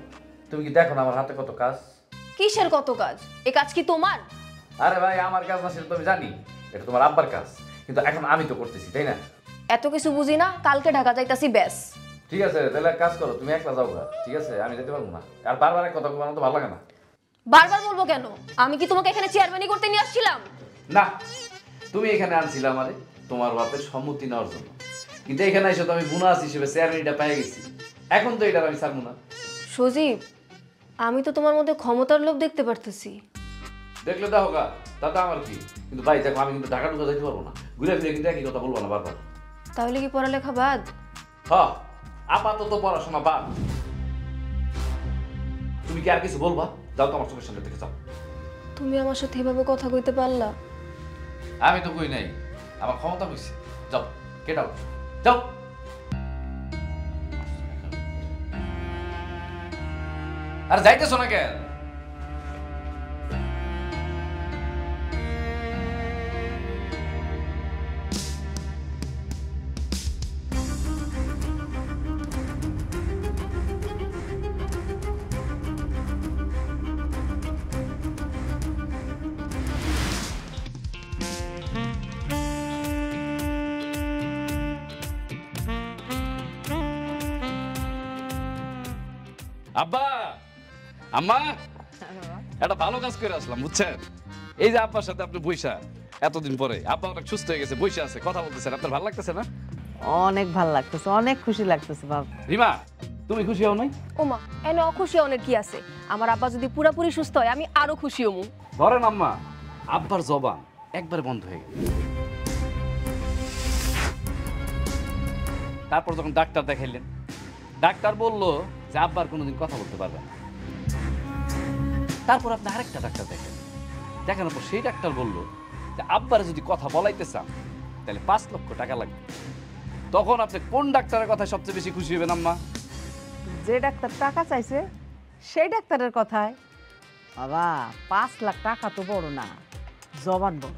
তুমি কি দেখো না আমার হাতে কত কাজ? কিসের কত কাজ? এই কাজ কি তোমার? আরে ভাই, আমার কাজ না সেটা তো আমি জানি, এটা তোমার আব্বার কাজ, কিন্তু এখন আমি তো করতেছি, তাই না? এত কিছু বুঝি না, কালকে ঢাকা যাইতাছি ব্যাস। ঠিক আছে, তাহলে কাজ করো, তুমি একলা যাও গা, ঠিক আছে? আমি যেতে পারবো না। আর বারবার এক কথা বলবো তো ভালো লাগে না। বারবার বলবো কেন? আমি কি তোমাকে এখানে চেয়ারম্যানই করতে নিয়ে আসছিলাম? না, তুমি এখানে আনছিলে আমারে তোমার বাপের সম্মতি নেওয়ার জন্য, কিন্তু এখানে এসে তো আমি বোনাস হিসেবে চেয়ারম্যানটা পেয়ে গেছি। এখন তো এটা আমি ছাড়বো না। সজীব, আমি তো তোমার মধ্যে ক্ষমতার লোভ দেখতে পারতেছি। দেখলে দেখো গা, তাতে আমার কি? কিন্তু ভাই দেখো, আমি কিন্তু ঢাকা ঢুকা যাইতে পারবো না, ঘুরে ফিরে কিন্তু একই কথা বলবো না বারবার। তাহলে কি পড়ালেখা বাদ? হ্যাঁ, আপাতত পড়াশোনা বাদ। তুমি কি আর কিছু বলবা? যাও তো আমার চোখের সামনে থেকে যাও। তুমি আমার সাথে এভাবে কথা কইতে পারলা? আমি তো কই নাই, আমার ক্ষমতা কইছে। যাও, গেট আউট, যাও। আর যাইতেছো না কেন? আব্বা, আম্মা, একটা ভালো কাজ করে আসলাম বুঝছেন। এই যে আব্বার সাথে আপনি বইসা এতদিন পরে, আব্বা অনেক সুস্থ হয়ে গেছে, বইসা আছে, কথা বলতেছেন, আপনার ভালো লাগতেছে না? অনেক ভালো লাগতেছে, অনেক খুশি লাগতেছে বাবা। রিমা, তুমি খুশি হও নাই? ওমা, এনে অখুশি অনেক কি আছে? আমার আব্বা যদি পুরাপুরি সুস্থ হয় আমি আরো খুশি হমু। ধরেন আম্মা, আব্বার জবান একবার বন্ধ হয়ে গেল, তারপর যখন ডাক্তার দেখাইলেন, ডাক্তার বলল যে আব্বার কোনোদিন কথা বলতে পারবে না। তারপর আপনি আরেকটা ডাক্তার দেখালেন, দেখানোর পর সেই ডাক্তার বলল আব্বারে যদি কথা বলাইতে চান তাহলে 5 লক্ষ টাকা লাগবে। তখন আপনি কোন ডাক্তারের কথা সবচেয়ে বেশি খুশি হবেন আম্মা? যে ডাক্তার টাকা চাইছে সেই ডাক্তারের কথায়। বাবা 5 লাখ টাকা তো বড় না, জবান বড়।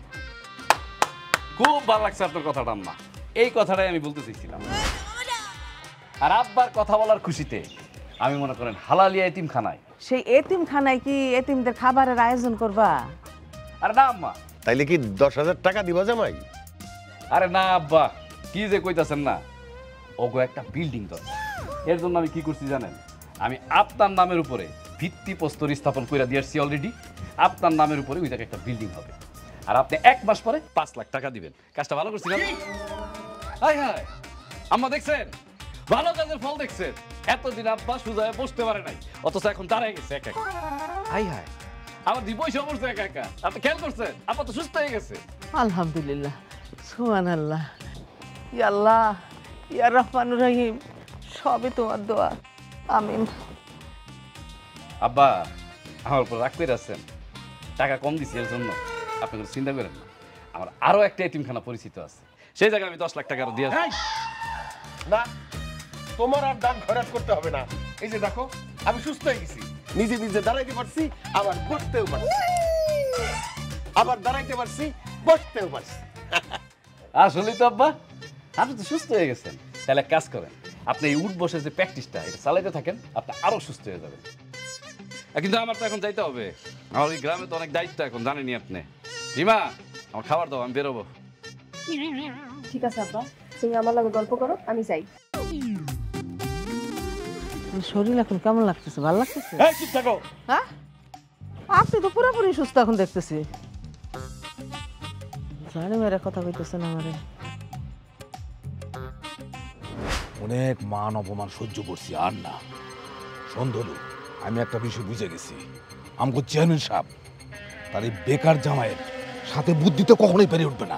খুব ভালো লাগছে আপনার কথাটা আম্মা, এই কথাটাই আমি বলতে চাইছিলাম। আর আব্বার কথা বলার খুশিতে আমি মনে করেন হালালিয়া এতিমখানায়। সেই এতিমখানায় কি এতিমদের খাবারের আয়োজন করবা? আরে না আম্মা। তাইলে কি 10,000 টাকা দিবা জামাই? আরে না আব্বা, কি যে কইতাছেন না, ওগো একটা বিল্ডিং দরকার। এর জন্য আমি কি করছি জানেন? আমি আপনার নামের উপরে ভিত্তিপ্রস্তর স্থাপন করে দিয়েছি অলরেডি। আপনার নামের উপরে ওই জায়গায় একটা বিল্ডিং হবে, আর আপনি 1 মাস পরে 5 লাখ টাকা দিবেন। কাজটা ভালো করছি না? হাই হাই আম্মা, দেখছেন ভালো কাজের ফল দেখছেন। এতদিন আব্বা সুজায় বসতে পারে নাই, অথচ এখন দাঁড়ায় গেছে একা একা। হাই হাই আমার দি পয়সা বসছে একা একা। আপনি খেয়াল করছেন আব্বা তো সুস্থ হয়ে গেছে। আলহামদুলিল্লাহ, সুবহানাল্লাহ। ইয়া আল্লাহ, ইয়া রহমানুর রহিম, সবই তোমার দোয়া। আমিন। আব্বা আমার উপর রাগ করে আছেন, টাকা কম দিছি এর জন্য আপনি কোনো চিন্তা করেন না। আমার আরো একটা এতিমখানা পরিচিত আছে, সেই জায়গায় আমি 10 লাখ টাকা দিয়ে আসবো। না, তোমার আর দান খরচ করতে হবে না। এই যে দেখো আমি সুস্থ হয়ে গেছি, নিজে নিজে দাঁড়াইতে পারছি, আবার বসতেও পারছি, আবার দাঁড়াইতে পারছি, বসতেও পারছি। আসলে তো আব্বা আপনি তো সুস্থ হয়ে গেছেন। তাহলে কাজ করেন, আপনি এই উঠ বসে যে প্র্যাকটিসটা এটা চালাইতে থাকেন, আপনি আরো সুস্থ হয়ে যাবেন। কিন্তু আমার তো এখন যাইতে হবে, আমার এই গ্রামে তো অনেক দায়িত্ব এখন, জানেনই আপনি। রিমা আমার খাবার দাও, আমি বেরোবো। ঠিক আছে আব্বা, তুমি আমার লগে গল্প করো, আমি যাই। শরীর এখন কেমন লাগতেছে? ভালো লাগতেছে? এই চুপ থাকো। হ্যাঁ, আপনি তো পুরোপুরি সুস্থ এখন দেখতেছি। জানি মেরে কথা কইতেছেন আমারে। অনেক মান অপমান সহ্য করছি, আর না। সন্ধলু, আমি একটা বিষয় বুঝে গেছি। আমগো চেয়ারম্যান সাহেব তার এই বেকার জামাইয়ের সাথে বুদ্ধি তো কখনোই পেরে উঠবে না।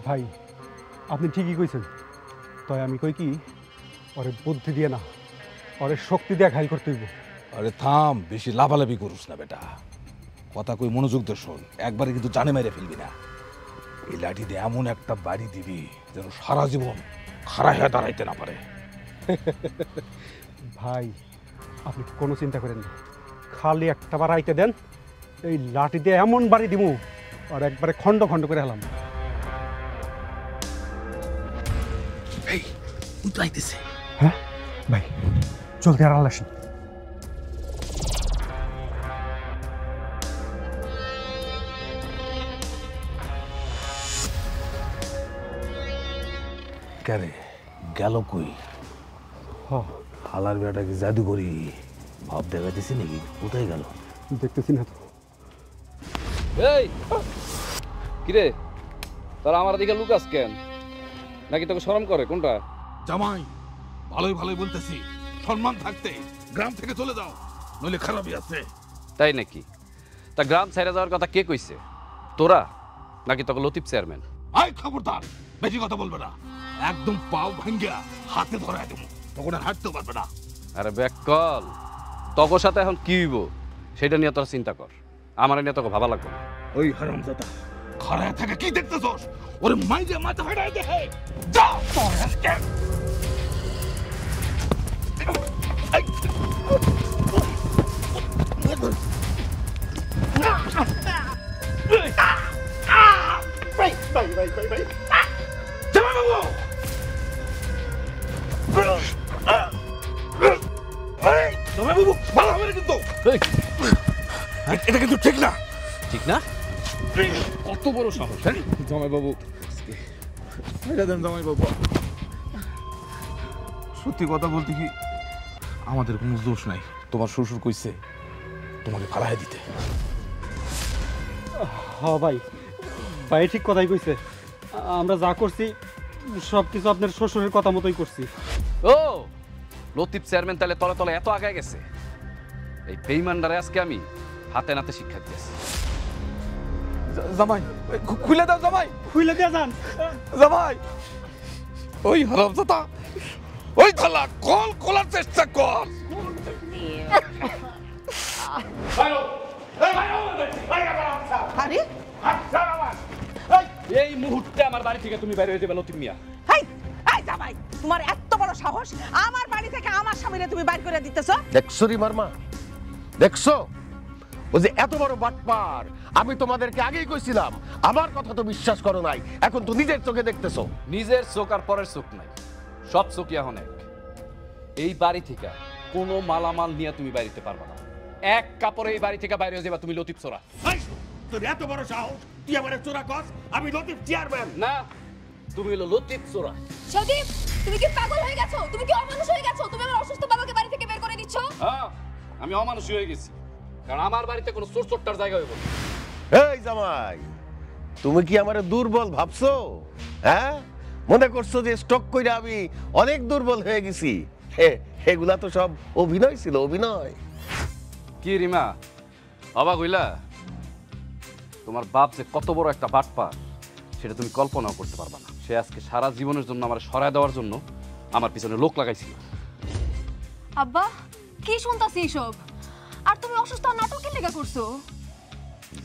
ভাই আপনি ঠিকই কইছেন, তাই আমি কই কি ওরে বুদ্ধি দিয়ে না, ওরে শক্তি দিয়ে ঘাইল করতে হইব। আরে থাম, বেশি লাফালাফি করুস না বেটা। কথা কই মনোযোগ দিয়ে শোন, একবারে কিন্তু জানে মেরে ফেলবি না। এই লাঠি দিয়ে এমন একটা বাড়ি দিবি যেন সারা জীবন খাড়া হয়ে দাঁড়াইতে না পারে। ভাই আপনি কোনো চিন্তা করেন না, খালি একটা বার আইতে দেন, এই লাঠি দিয়ে এমন বাড়ি দিব আর একবারে খণ্ড খণ্ড করে হলাম। এই তুই তো আইতেছে। হ্যাঁ ভাই, জলদি আর আসেন। কেরে গেল কই? হালার বেটা কি জাদু করি ভাব দেখাইতেছি নাকি? কোথায় গেল দেখতেছি না তো। এই কিরে, তোরা আমার দিকে লুকাস কেন? নাকি তোকে শরম করে কোনটা? জামাই ভালোই ভালোই বলতেছি, সম্মান থাকতে গ্রাম থেকে চলে যাও, নইলে খারাপই আছে। তাই নাকি? তা গ্রাম ছেড়ে যাওয়ার কথা কে কইছে? তোরা নাকি তোকে লতিফ চেয়ারম্যান? আয় খবরদার, বেশি কথা বলবে না, একদম পাও ভাঙ্গা হাতে ধরে দেবো, তখন আর হাঁটতেও পারবে না। আরে ব্যাককল, তোর সাথে এখন কি হইব সেটা নিয়ে তোরা চিন্তা কর, আমার নিয়ে তোকে ভাবা লাগবে না। ওই হারামজাদা খাড়ায় থেকে কি দেখতেছস? ওরে মাইরে মাথা ফাটাই দে। যা তোর আজকে এটা কিন্তু ঠিক না। ঠিক না? কত বড় সাহস! হ্যাঁ জামাই বাবু, জামাই বাবু, সত্যি কথা বলতে কি আমাদের কোনো দোষ নাই। তোমার শ্বশুর কইছে তোমাকে ফালাই দিতে। হ্যাঁ ভাই, ভাই ঠিক কথাই কইছে। আমরা যা করছি সব কিছু আপনার শ্বশুরের কথা মতোই করছি। ও লতিফ চেয়ারম্যান তাহলে তলে তলে এত আগায় গেছে। এই বেইমানদারে আজকে আমি হাতে নাতে শিক্ষা দিয়েছি। জামাই খুলে দাও, জামাই খুলে দিয়ে যান। জামাই ওই হারামজাদা ওই থালা কল খোলার চেষ্টা কর। আরে এই মুহূর্তে আমার বাড়ি থেকে তুমি বাইরে হয়ে যাবে লতিফ মিয়া। এই এই জামাই, তোমার এত বড় সাহস আমার বাড়ি থেকে আমার স্বামীরে তুমি বাইর করে দিতেছো? দেখছো রিমার মা, দেখছো ও যে এত বড় বাটপার। আমি তোমাদেরকে আগেই কইছিলাম, আমার কথা তো বিশ্বাস করো নাই, এখন তো নিজের চোখে দেখতেছো। নিজের চোখ আর পরের চোখ নাই, সব চোখই এখন এক। এই বাড়ি থেকে কোনো মালামাল নিয়ে তুমি বাড়িতে পারবা না। এক কাপড়ে এই বাড়ি থেকে বাইরে হয়ে যাবা তুমি লতিফ চোরা। তোর এত বড় সাহস, তুই আমারে চোরা কস? আমি লতিফ চেয়ারম্যান না, তুমি হলো লতিফ চোরা। সদীপ, তুমি কি পাগল হয়ে গেছো? তুমি কি অমানুষ হয়ে গেছো? তুমি আমার অসুস্থ বাবাকে বাড়ি থেকে বের করে দিচ্ছ? হ্যাঁ, আমি অমানুষী হয়ে গেছি, কারণ আমার বাড়িতে কোনো চোর চোরটার জায়গা হইব না। এই জামাই, তুমি কি আমারে দুর্বল ভাবছো? হ্যাঁ, মনে করছো যে স্টক কইরা আমি অনেক দুর্বল হয়ে গেছি? এগুলা তো সব অভিনয় ছিল, অভিনয়। কি রিমা, অবাক হইলা? তোমার বাপ যে কত বড় একটা বাটপার সেটা তুমি কল্পনাও করতে পারবা না। সে আজকে সারা জীবনের জন্য আমার সরায় দেওয়ার জন্য আমার পিছনে লোক লাগাইছিল। আব্বা, কি শুনতাছি এসব? আর তুমি অসুস্থ নাটক কি লেগে করছো?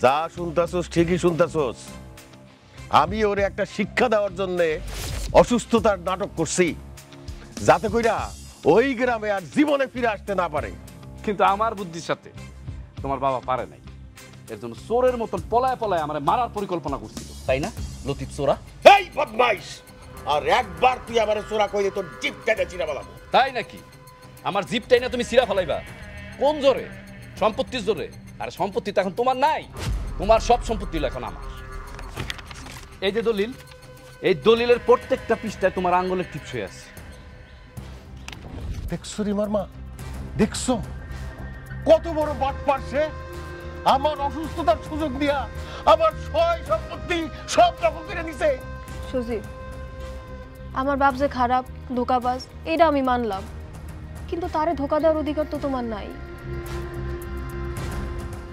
যা শুনতাছোস ঠিকই শুনতাছোস। আমি ওরে একটা শিক্ষা দেওয়ার জন্য অসুস্থতার নাটক করছি, যাতে কইরা ওই গ্রামে আর জীবনে ফিরে আসতে না পারে। কিন্তু আমার বুদ্ধির সাথে তোমার বাবা পারে নাই, এর জন্য চোরের মতন পলায় পলায় আমার মারার পরিকল্পনা করছিল, তাই না লতিফ চোরা? এই বদমাইশ, আর একবার তুই আমারে চোরা কইলে তোর জিভ কেটে চিরা ফেলাবো। তাই নাকি? আমার জিপটাই না তুমি সিরা ফেলাইবা? কোন জোরে? সম্পত্তির জোরে? আর সম্পত্তি তো এখন তোমার নাই, তোমার সব সম্পত্তি এখন আমার। এই যে দলিল, এই দলিলের প্রত্যেকটা পৃষ্ঠায় তোমার আঙ্গুলের টিপস হয়ে আছে। দেখছো রিমার মা, দেখছো কত বড় বাটপার সে? আমার অসুস্থতার সুযোগ দিয়া আমার সয় সম্পত্তি সব দখল করে নিছে। সুজিত, আমার বাপ যে খারাপ, ধোকাবাজ, এটা আমি মানলাম, কিন্তু তারে ধোকা দেওয়ার অধিকার তো তোমার নাই।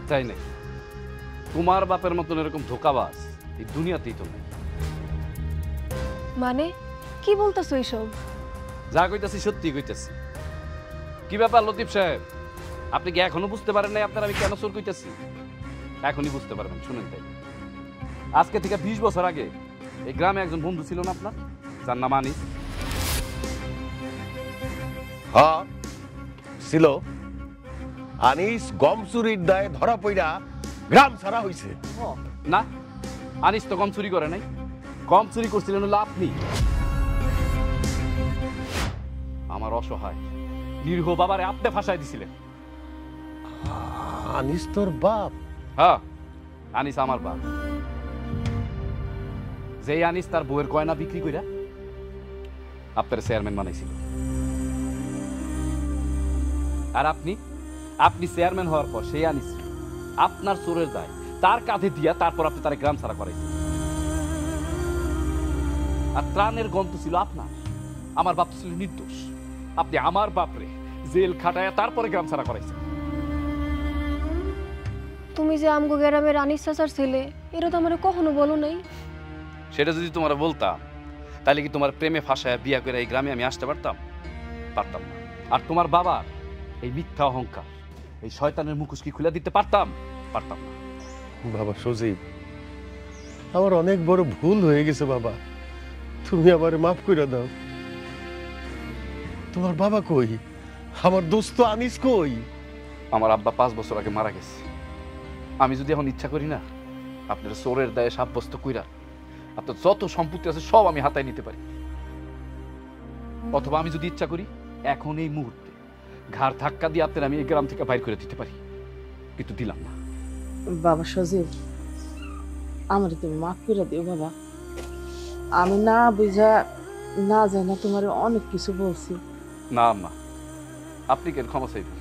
তাই নাই? তোমার বাপের মতন এরকম ধোকাবাজ এই দুনিয়াতেই তো নেই। মানে কি বলতেছো এইসব? যা কইতাছি সত্যি কইতাছি। কি ব্যাপার লতিফ সাহেব, আপনি কি এখনো বুঝতে পারেন নাই আপনার আমি কেন চোর কইতাছি? এখনই বুঝতে পারবেন, শুনেন তাই। আজকে থেকে 20 বছর আগে এই গ্রামে একজন বন্ধু ছিল না আপনার, যার নাম আনিস? হ্যাঁ ছিল। আনিস গম চুরির দায়ে ধরা পইরা গ্রাম ছাড়া হইছে। না, আনিস তো গম চুরি করে নাই, গম চুরি করছিলেন হলো আপনি। আমার অসহায় নিরীহ বাবারে আপনি ফাঁসাই দিছিলেন। আনিস তোর বাপ? হ্যাঁ, আনিস আমার বাপ। যেই আনিস তার বউয়ের গয়না বিক্রি কইরা আপনার চেয়ারম্যান বানাইছিল। আর আপনি চেয়ারম্যান হওয়ার পর সেই আনিস আপনার চোরের দায় তার কাঁধে দিয়া তারপর আপনি তার গ্রাম ছাড়া করাইছেন। আর ত্রাণের গন্ত ছিল আপনার। আমার বাপ ছিল নির্দোষ, আপনি আমার বাপরে জেল খাটায় তারপরে গ্রাম ছাড়া করাইছেন। তুমি যে আমগো গ্রামের আনিস চাচার ছেলে, এটা তো আমার কখনো বলো নাই। সেটা যদি তোমার বলতাম তাহলে কি তোমার প্রেমে ফাঁসায় বিয়া করে এই গ্রামে আমি আসতে পারতাম? পারতাম না। আর তোমার বাবার এই মিথ্যা অহংকার, এই শয়তানের মুখোশ কি খুলে দিতে পারতাম? পারতাম না। বাবা সজীব, আমার অনেক বড় ভুল হয়ে গেছে বাবা, তুমি আমারে মাফ করে দাও। তোমার বাবা কই? আমার দোস্ত আনিস কই? আমার আব্বা 5 বছর আগে মারা গেছে। আমি যদি এখন ইচ্ছা করি না, আপনার চোরের দায়ে সাব্যস্ত কইরা আপনার যত সম্পত্তি আছে সব আমি হাতায় নিতে পারি। অথবা আমি যদি ইচ্ছা করি এখন এই মুহূর্তে ঘাড় ধাক্কা দিয়ে আপনার আমি এই গ্রাম থেকে বাইর করে দিতে পারি, কিন্তু দিলাম না। বাবা সজীব, আমার তুমি মাফ করে দিও বাবা। আমি না বুঝা না জানা তোমার অনেক কিছু বলছি। না আম্মা, আপনি কেন ক্ষমা চাইবেন?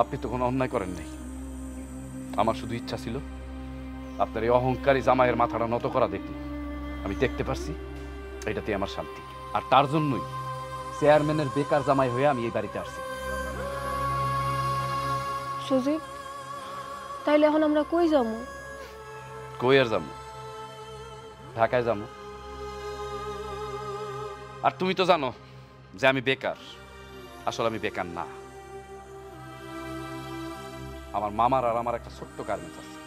আপনি তো কোনো অন্যায় করেন নাই। আমার শুধু ইচ্ছা ছিল আপনার এই অহংকারী জামাইয়ের মাথাটা নত করা দেখতে। আমি দেখতে পারছি, এটাতে আমার শান্তি। আর তার জন্যই চেয়ারম্যানের বেকার জামাই হয়ে আমি এই বাড়িতে আসছি। সুজিত, তাইলে এখন আমরা কই যাবো? কই আর যাবো? ঢাকায় যাবো। আর তুমি তো জানো যে আমি বেকার। আসলে আমি বেকার না। আমার মামার আর আমার একটা ছোট্ট গার্মেন্টস আছে,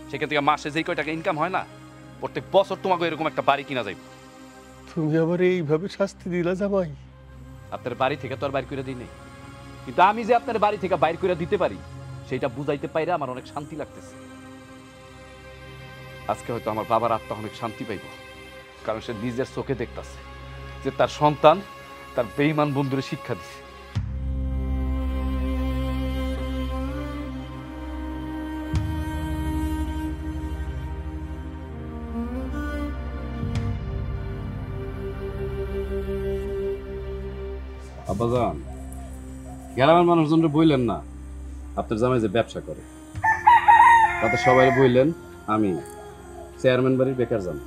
সেখান থেকে মাসে যেই কয় টাকা ইনকাম হয় না, প্রত্যেক বছর তোমাকে এরকম একটা বাড়ি কিনা যাইব। তুমি আবার এইভাবে শাস্তি দিলা জামাই? আপনার বাড়ি থেকে তো আর বাইর করে দিই নাই, কিন্তু আমি যে আপনার বাড়ি থেকে বাইর করে দিতে পারি সেটা বুঝাইতে পাইরে আমার অনেক শান্তি লাগতেছে। আজকে হয়তো আমার বাবার আত্মা অনেক শান্তি পাইব, কারণ সে নিজের চোখে দেখতেছে যে তার সন্তান তার বেঈমান বন্ধুরে শিক্ষা দিছে। আব্বাজান, গ্রামের মানুষজনরা বললেন না আপনার জামাই যে ব্যবসা করে, তাতে সবাই বললেন আমি চেয়ারম্যান বাড়ির বেকার জামাই।